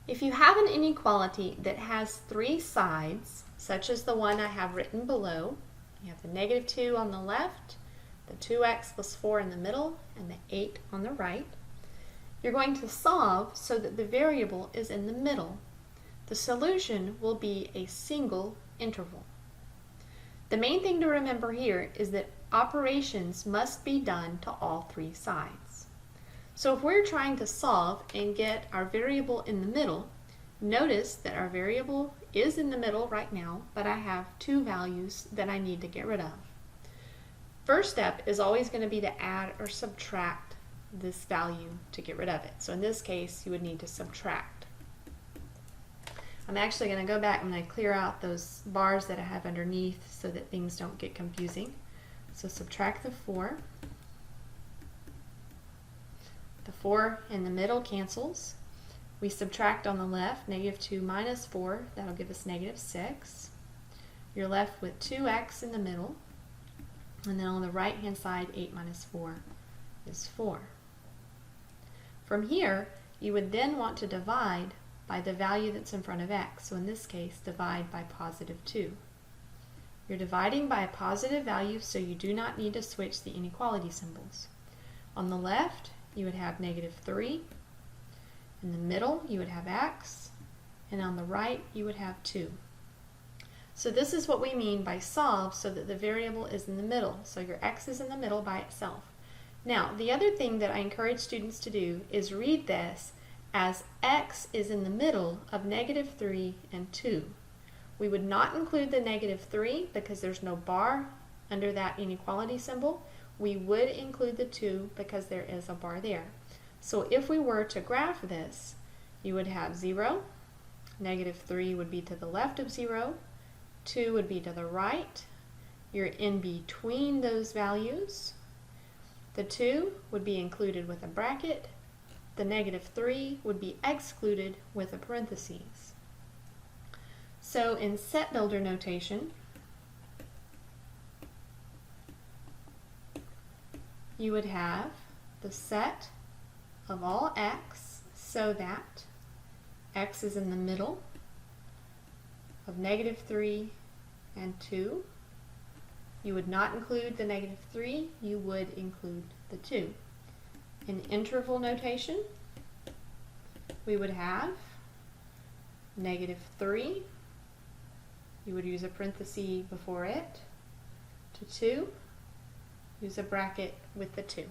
If you have an inequality that has three sides, such as the one I have written below, you have the negative 2 on the left, the 2x plus 4 in the middle, and the 8 on the right, you're going to solve so that the variable is in the middle. The solution will be a single interval. The main thing to remember here is that operations must be done to all three sides. So if we're trying to solve and get our variable in the middle, notice that our variable is in the middle right now, but I have two values that I need to get rid of. First step is always going to be to add or subtract this value to get rid of it. So in this case, you would need to subtract. I'm actually going to go back and I clear out those bars that I have underneath so that things don't get confusing. So subtract the 4. The 4 in the middle cancels. We subtract on the left, negative 2 minus 4, that'll give us negative 6. You're left with 2x in the middle, and then on the right hand side, 8 minus 4 is 4. From here, you would then want to divide by the value that's in front of x, so in this case, divide by positive 2. You're dividing by a positive value, so you do not need to switch the inequality symbols. On the left, you would have negative 3. In the middle, you would have x. And on the right, you would have 2. So this is what we mean by solve so that the variable is in the middle. So your x is in the middle by itself. Now, the other thing that I encourage students to do is read this as x is in the middle of negative 3 and 2. We would not include the negative 3 because there's no bar under that inequality symbol. We would include the 2 because there is a bar there. So if we were to graph this, you would have 0, negative 3 would be to the left of 0, 2 would be to the right, you're in between those values, the 2 would be included with a bracket, the negative 3 would be excluded with a parentheses. So in set builder notation, you would have the set of all x so that x is in the middle of negative 3 and 2. You would not include the negative 3, you would include the 2. In interval notation, we would have negative 3, you would use a parenthesis before it, to 2, use a bracket with the 2.